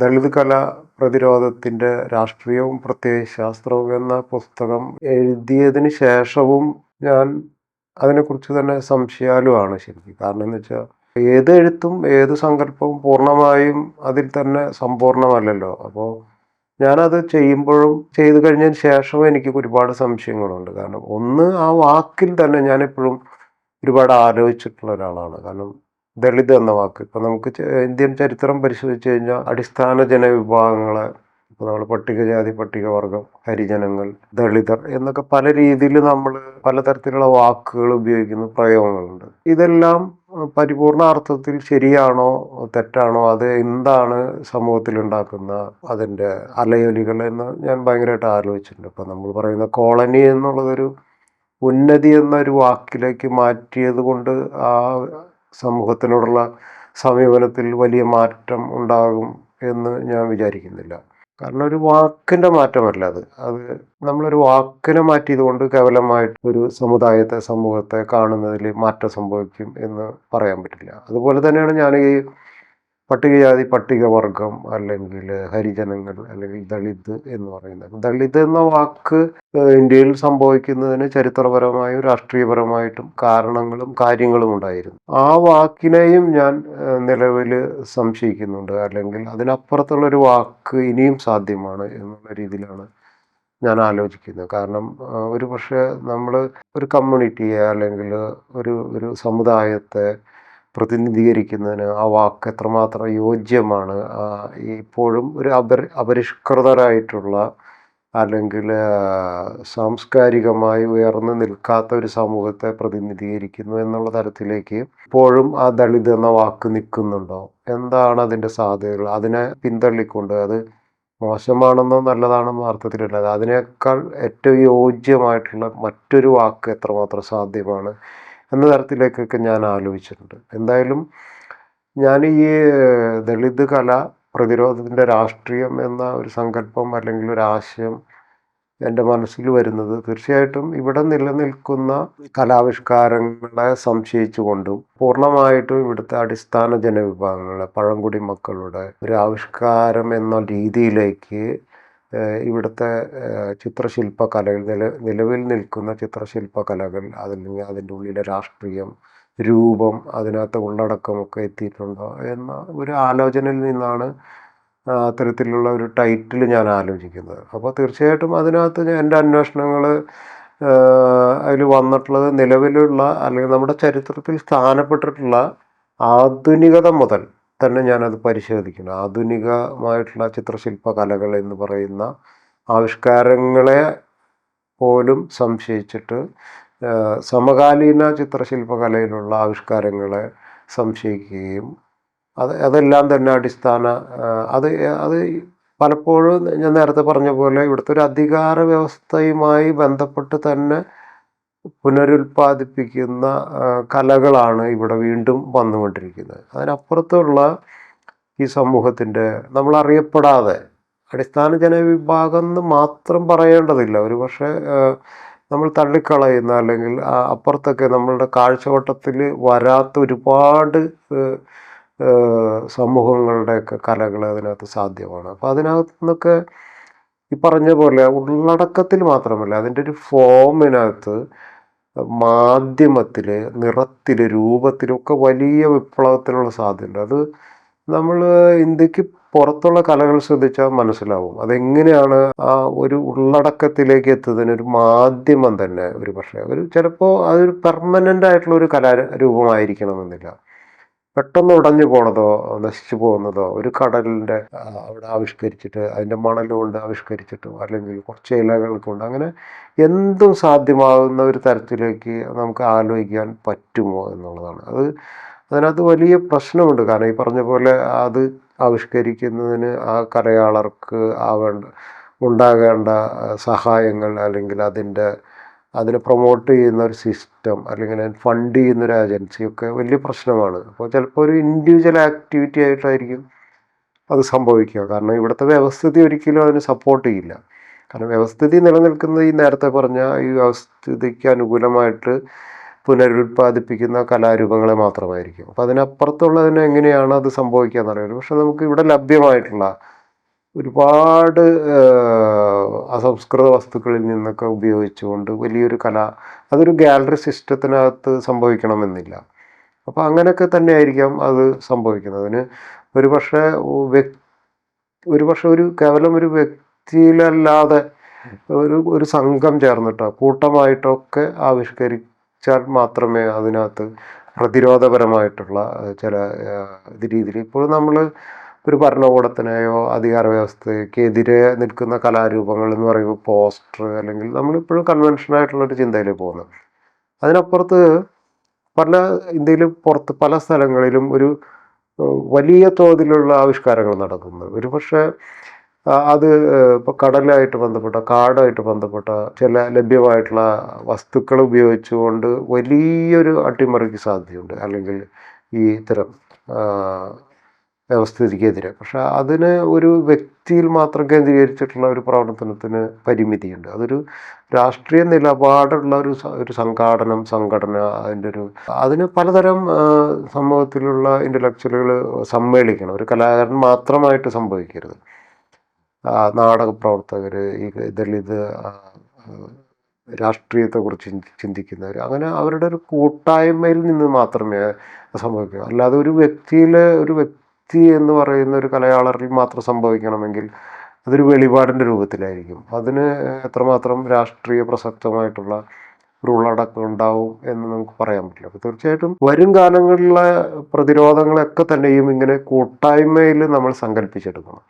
ദളിത് കലാ പ്രതിരോധത്തിൻ്റെ രാഷ്ട്രീയവും പ്രത്യയശാസ്ത്രവും എന്ന പുസ്തകം എഴുതിയതിന് ശേഷവും ഞാൻ അതിനെക്കുറിച്ച് തന്നെ സംശയാലുവാണ് ശരിക്കും. കാരണം എന്ന് വെച്ചാൽ ഏത് എഴുത്തും ഏത് സങ്കല്പവും പൂർണ്ണമായും അതിൽ തന്നെ സമ്പൂർണ്ണമല്ലല്ലോ. അപ്പോൾ ഞാനത് ചെയ്യുമ്പോഴും ചെയ്തു കഴിഞ്ഞതിന് ശേഷവും എനിക്ക് ഒരുപാട് സംശയങ്ങളുണ്ട്. കാരണം ഒന്ന്, ആ വാക്കിൽ തന്നെ ഞാനെപ്പോഴും ഒരുപാട് ആലോചിച്ചിട്ടുള്ള ഒരാളാണ്. കാരണം ദളിത് എന്ന വാക്ക് ഇപ്പം നമുക്ക് ഇന്ത്യൻ ചരിത്രം പരിശോധിച്ച് കഴിഞ്ഞാൽ അടിസ്ഥാന ജനവിഭാഗങ്ങളെ, ഇപ്പോൾ നമ്മൾ പട്ടികജാതി പട്ടികവർഗം, ഹരിജനങ്ങൾ, ദളിതർ എന്നൊക്കെ പല രീതിയിൽ നമ്മൾ പലതരത്തിലുള്ള വാക്കുകൾ ഉപയോഗിക്കുന്ന പ്രയോഗങ്ങളുണ്ട്. ഇതെല്ലാം പരിപൂർണ അർത്ഥത്തിൽ ശരിയാണോ തെറ്റാണോ, അത് എന്താണ് സമൂഹത്തിൽ ഉണ്ടാക്കുന്ന അതിൻ്റെ അലയൊലികൾ എന്ന് ഞാൻ ഭയങ്കരമായിട്ട് ആലോചിച്ചിട്ടുണ്ട്. ഇപ്പം നമ്മൾ പറയുന്ന കോളനി എന്നുള്ളതൊരു ഉന്നതി എന്നൊരു വാക്കിലേക്ക് മാറ്റിയത് കൊണ്ട് ആ സമൂഹത്തിനോടുള്ള സമീപനത്തിൽ വലിയ മാറ്റം ഉണ്ടാകും എന്ന് ഞാൻ വിചാരിക്കുന്നില്ല. കാരണം ഒരു വാക്കിൻ്റെ മാറ്റമല്ല അത്. അത് നമ്മളൊരു വാക്കിനെ മാറ്റിയത് കൊണ്ട് കേവലമായിട്ട് ഒരു സമുദായത്തെ, സമൂഹത്തെ കാണുന്നതിൽ മാറ്റം സംഭവിക്കും എന്ന് പറയാൻ പറ്റില്ല. അതുപോലെ തന്നെയാണ് ഞാൻ ഈ പട്ടികജാതി പട്ടികവർഗം അല്ലെങ്കിൽ ഹരിജനങ്ങൾ അല്ലെങ്കിൽ ദളിത് എന്ന് പറയുന്നത്. ദളിത് എന്ന വാക്ക് ഇന്ത്യയിൽ സംഭവിക്കുന്നതിന് ചരിത്രപരമായും രാഷ്ട്രീയപരമായിട്ടും കാരണങ്ങളും കാര്യങ്ങളും ഉണ്ടായിരുന്നു. ആ വാക്കിനെയും ഞാൻ നിലവിൽ സംശയിക്കുന്നുണ്ട്. അല്ലെങ്കിൽ അതിനപ്പുറത്തുള്ളൊരു വാക്ക് ഇനിയും സാധ്യമാണ് എന്നുള്ള രീതിയിലാണ് ഞാൻ ആലോചിക്കുന്നത്. കാരണം ഒരു പക്ഷേ നമ്മൾ ഒരു കമ്മ്യൂണിറ്റിയെ അല്ലെങ്കിൽ ഒരു ഒരു സമുദായത്തെ പ്രതിനിധീകരിക്കുന്നതിന് ആ വാക്ക് എത്രമാത്രം യോജ്യമാണ്. ഇപ്പോഴും ഒരു അപരിഷ്കൃതരായിട്ടുള്ള അല്ലെങ്കിൽ സാംസ്കാരികമായി ഉയർന്നു നിൽക്കാത്ത ഒരു സമൂഹത്തെ പ്രതിനിധീകരിക്കുന്നു എന്നുള്ള തരത്തിലേക്ക് ഇപ്പോഴും ആ ദളിത് എന്ന വാക്ക് നിൽക്കുന്നുണ്ടോ? എന്താണ് അതിൻ്റെ സാധ്യതകൾ? അതിനെ പിന്തള്ളിക്കൊണ്ട് അത് മോശമാണെന്നോ നല്ലതാണെന്നോ അർത്ഥത്തിലല്ല, അതിനേക്കാൾ ഏറ്റവും യോജ്യമായിട്ടുള്ള മറ്റൊരു വാക്ക് എത്രമാത്രം സാധ്യമാണ് എന്ന തരത്തിലേക്കൊക്കെ ഞാൻ ആലോചിച്ചിട്ടുണ്ട്. എന്തായാലും ഞാൻ ഈ ദളിത് കല പ്രതിരോധത്തിൻ്റെ രാഷ്ട്രീയം എന്ന ഒരു സങ്കല്പം അല്ലെങ്കിൽ ഒരു ആശയം എൻ്റെ മനസ്സിൽ വരുന്നത് തീർച്ചയായിട്ടും ഇവിടെ നിലനിൽക്കുന്ന കലാവിഷ്കാരങ്ങളെ സംശയിച്ചുകൊണ്ടും പൂർണ്ണമായിട്ടും ഇവിടുത്തെ അടിസ്ഥാന ജനവിഭാഗങ്ങളെ, പഴംകുടി മക്കളുടെ ഒരു ആവിഷ്കാരം എന്ന രീതിയിലേക്ക് ഇവിടുത്തെ ചിത്രശില്പ കലകൾ, നിലവിൽ നിൽക്കുന്ന ചിത്രശില്പ കലകൾ, അല്ലെങ്കിൽ അതിൻ്റെ ഉള്ളിലെ രാഷ്ട്രീയം, രൂപം, അതിനകത്ത് ഉള്ളടക്കമൊക്കെ എത്തിയിട്ടുണ്ടോ എന്ന ഒരു ആലോചനയിൽ നിന്നാണ് അത്തരത്തിലുള്ള ഒരു ടൈറ്റിൽ ഞാൻ ആലോചിക്കുന്നത്. അപ്പോൾ തീർച്ചയായിട്ടും അതിനകത്ത് എൻ്റെ അന്വേഷണങ്ങൾ അതിൽ വന്നിട്ടുള്ളത് നിലവിലുള്ള അല്ലെങ്കിൽ നമ്മുടെ ചരിത്രത്തിൽ സ്ഥാനപ്പെട്ടിട്ടുള്ള ആധുനികത മുതൽ തന്നെ ഞാനത് പരിശോധിക്കുന്നു. ആധുനികമായിട്ടുള്ള ചിത്രശില്പ കലകൾ എന്ന് പറയുന്ന ആവിഷ്കാരങ്ങളെ പോലും സംശയിച്ചിട്ട് സമകാലീന ചിത്രശില്പകലയിലുള്ള ആവിഷ്കാരങ്ങളെ സംശയിക്കുകയും അതെല്ലാം തന്നെ അടിസ്ഥാന അത് അത് പലപ്പോഴും ഞാൻ നേരത്തെ പറഞ്ഞ പോലെ ഇവിടുത്തെ ഒരു അധികാര വ്യവസ്ഥയുമായി ബന്ധപ്പെട്ട് തന്നെ പുനരുൽപ്പാദിപ്പിക്കുന്ന കലകളാണ് ഇവിടെ വീണ്ടും വന്നുകൊണ്ടിരിക്കുന്നത്. അതിനപ്പുറത്തുള്ള ഈ സമൂഹത്തിൻ്റെ നമ്മളറിയപ്പെടാതെ അടിസ്ഥാന ജനവിഭാഗം എന്ന് മാത്രം പറയേണ്ടതില്ല, ഒരു പക്ഷേ നമ്മൾ തള്ളിക്കളയുന്ന അല്ലെങ്കിൽ അപ്പുറത്തൊക്കെ നമ്മളുടെ കാഴ്ചവട്ടത്തിൽ വരാത്ത ഒരുപാട് സമൂഹങ്ങളുടെയൊക്കെ കലകൾ അതിനകത്ത് സാധ്യമാണ്. അപ്പോൾ അതിനകത്ത് നിന്നൊക്കെ ഈ പറഞ്ഞ പോലെ ഉള്ളടക്കത്തിൽ മാത്രമല്ല, അതിൻ്റെ ഒരു ഫോമിനകത്ത്, മാധ്യമത്തിൽ, നിറത്തിൽ, രൂപത്തിലൊക്കെ വലിയ വിപ്ലവത്തിനുള്ള സാധ്യതയുണ്ട്. അത് നമ്മൾ ഇന്ത്യക്ക് പുറത്തുള്ള കലകൾ ശ്രദ്ധിച്ചാൽ മനസ്സിലാവും അതെങ്ങനെയാണ് ആ ഒരു ഉള്ളടക്കത്തിലേക്ക് എത്തുന്നതിന് ഒരു മാധ്യമം തന്നെ ഒരു പക്ഷേ ചിലപ്പോൾ അതൊരു പെർമനൻ്റ് ആയിട്ടുള്ള ഒരു കലാരൂപമായിരിക്കണമെന്നില്ല. പെട്ടെന്ന് ഉടഞ്ഞു പോണതോ നശിച്ചു പോകുന്നതോ ഒരു കടലിൻ്റെ അവിടെ ആവിഷ്കരിച്ചിട്ട് അതിൻ്റെ മണൽ കൊണ്ട് ആവിഷ്കരിച്ചിട്ടോ അല്ലെങ്കിൽ കുറച്ച് ഇലകൾ കൊണ്ട് അങ്ങനെ എന്തും സാധ്യമാകുന്ന ഒരു തരത്തിലേക്ക് നമുക്ക് ആലോചിക്കാൻ പറ്റുമോ എന്നുള്ളതാണ്. അതിനകത്ത് വലിയ പ്രശ്നമുണ്ട്. കാരണം ഈ പറഞ്ഞ പോലെ അത് ആവിഷ്കരിക്കുന്നതിന് ആ കലയാളർക്ക് ഉണ്ടാകേണ്ട സഹായങ്ങൾ അല്ലെങ്കിൽ അതിനെ പ്രൊമോട്ട് ചെയ്യുന്ന ഒരു സിസ്റ്റം അല്ലെങ്കിൽ ഫണ്ട് ചെയ്യുന്നൊരു ഏജൻസിയൊക്കെ വലിയ പ്രശ്നമാണ്. അപ്പോൾ ചിലപ്പോൾ ഒരു ഇൻഡിവിജ്വൽ ആക്ടിവിറ്റി ആയിട്ടായിരിക്കും അത് സംഭവിക്കുക. കാരണം ഇവിടുത്തെ വ്യവസ്ഥിതി ഒരിക്കലും അതിന് സപ്പോർട്ട് ചെയ്യില്ല. കാരണം വ്യവസ്ഥിതി നിലനിൽക്കുന്നത് ഈ നേരത്തെ പറഞ്ഞ ഈ വ്യവസ്ഥിതിക്ക് അനുകൂലമായിട്ട് പുനരുൽപ്പാദിപ്പിക്കുന്ന കലാരൂപങ്ങളെ മാത്രമായിരിക്കും. അപ്പം അതിനപ്പുറത്തുള്ളതിന് എങ്ങനെയാണ് അത് സംഭവിക്കുക എന്നറിയില്ല. പക്ഷെ നമുക്ക് ഇവിടെ ലഭ്യമായിട്ടുള്ള ഒരുപാട് അസംസ്കൃത വസ്തുക്കളിൽ നിന്നൊക്കെ ഉപയോഗിച്ചുകൊണ്ട് വലിയൊരു അതൊരു ഗാലറി സിസ്റ്റത്തിനകത്ത് സംഭവിക്കണമെന്നില്ല. അപ്പോൾ അങ്ങനെയൊക്കെ തന്നെയായിരിക്കാം അത് സംഭവിക്കുന്നത്. അതിന് ഒരുപക്ഷെ ഒരുപക്ഷെ കേവലം ഒരു വ്യക്തിയിലല്ലാതെ ഒരു സംഘം ചേർന്നിട്ടോ കൂട്ടമായിട്ടൊക്കെ ആവിഷ്കരിച്ചാൽ മാത്രമേ അതിനകത്ത് പ്രതിരോധപരമായിട്ടുള്ള ചില രീതിയിൽ ഇപ്പോൾ നമ്മൾ ഒരു ഭരണകൂടത്തിനെയോ അധികാര വ്യവസ്ഥയ്ക്കെതിരെ നിൽക്കുന്ന കലാരൂപങ്ങൾ എന്ന് പറയുമ്പോൾ പോസ്റ്റർ, അല്ലെങ്കിൽ നമ്മളിപ്പോഴും കൺവെൻഷനായിട്ടുള്ളൊരു ചിന്തയിലേക്ക് പോകുന്നത്. അതിനപ്പുറത്ത് ഇന്ത്യയിൽ പുറത്ത് പല സ്ഥലങ്ങളിലും ഒരു വലിയ തോതിലുള്ള ആവിഷ്കാരങ്ങൾ നടക്കുന്നത്. ഒരുപക്ഷെ അത് ഇപ്പോൾ കടലായിട്ട് ബന്ധപ്പെട്ട കാടായിട്ട് ബന്ധപ്പെട്ട ചില ലഭ്യമായിട്ടുള്ള വസ്തുക്കൾ ഉപയോഗിച്ചുകൊണ്ട് വലിയൊരു അട്ടിമറിക്ക് സാധ്യതയുണ്ട്, അല്ലെങ്കിൽ ഈ ഇത്തരം വ്യവസ്ഥിതിക്കെതിരെ. പക്ഷെ അതിന് ഒരു വ്യക്തിയിൽ മാത്രം കേന്ദ്രീകരിച്ചിട്ടുള്ള ഒരു പ്രവർത്തനത്തിന് പരിമിതിയുണ്ട്. അതൊരു രാഷ്ട്രീയ നിലപാടുള്ള ഒരു സംഘടന, അതിന് പലതരം സമൂഹത്തിലുള്ള ഇൻ്റലക്ച്വലുകൾ സമ്മേളിക്കണം. ഒരു കലാകാരൻ മാത്രമായിട്ട് സംഭവിക്കരുത്. നാടക പ്രവർത്തകർ, ഈ ദളിത് രാഷ്ട്രീയത്തെക്കുറിച്ച് ചിന്തിക്കുന്നവർ, അങ്ങനെ അവരുടെ ഒരു കൂട്ടായ്മയിൽ നിന്ന് മാത്രമേ സംഭവിക്കൂ. അല്ലാതെ ഒരു വ്യക്തി എന്ന് പറയുന്ന ഒരു കലയാളറിൽ മാത്രം സംഭവിക്കണമെങ്കിൽ അതൊരു വെളിപാടിൻ്റെ രൂപത്തിലായിരിക്കും. അതിന് എത്രമാത്രം രാഷ്ട്രീയ പ്രസക്തമായിട്ടുള്ള ഒരു ഉള്ളടക്കം ഉണ്ടാവും എന്ന് നമുക്ക് പറയാൻ പറ്റില്ല. അപ്പോൾ തീർച്ചയായിട്ടും വരും കാലങ്ങളിലെ പ്രതിരോധങ്ങളൊക്കെ തന്നെയും ഇങ്ങനെ കൂട്ടായ്മയിൽ നമ്മൾ സങ്കല്പിച്ചെടുക്കണം.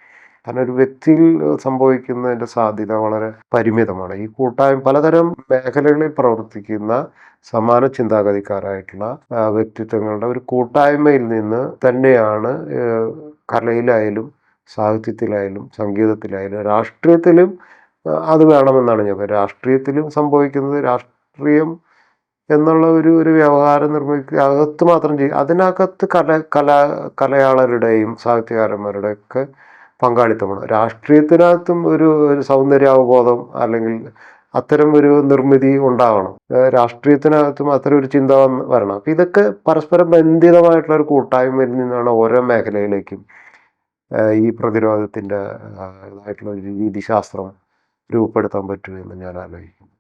കാരണം ഒരു വ്യക്തിയിൽ സംഭവിക്കുന്നതിൻ്റെ സാധ്യത വളരെ പരിമിതമാണ്. ഈ പലതരം മേഖലകളിൽ പ്രവർത്തിക്കുന്ന സമാന ചിന്താഗതിക്കാരായിട്ടുള്ള വ്യക്തിത്വങ്ങളുടെ ഒരു കൂട്ടായ്മയിൽ നിന്ന് തന്നെയാണ് കലയിലായാലും സാഹിത്യത്തിലായാലും സംഗീതത്തിലായാലും രാഷ്ട്രീയത്തിലും അത് വേണമെന്നാണ് ഞാൻ പറയുന്നത്. രാഷ്ട്രീയത്തിലും സംഭവിക്കുന്നത് രാഷ്ട്രീയം എന്നുള്ള ഒരു വ്യവഹാരം അകത്ത് മാത്രം ചെയ്യും. അതിനകത്ത് കലയാളരുടെയും സാഹിത്യകാരന്മാരുടെയൊക്കെ പങ്കാളിത്തമാണ്. രാഷ്ട്രീയത്തിനകത്തും ഒരു സൗന്ദര്യാവബോധം അല്ലെങ്കിൽ അത്തരം ഒരു നിർമ്മിതി ഉണ്ടാവണം. രാഷ്ട്രീയത്തിനകത്തും അത്തരം ഒരു ചിന്ത വരണം. അപ്പം ഇതൊക്കെ പരസ്പരം ബന്ധിതമായിട്ടുള്ള ഒരു കൂട്ടായ്മയിൽ നിന്നാണ് ഓരോ മേഖലയിലേക്കും ഈ പ്രതിരോധത്തിൻ്റെ ഇതായിട്ടുള്ള ഒരു രീതിശാസ്ത്രം രൂപപ്പെടുത്താൻ പറ്റുമെന്ന് ഞാൻ ആലോചിക്കുന്നു.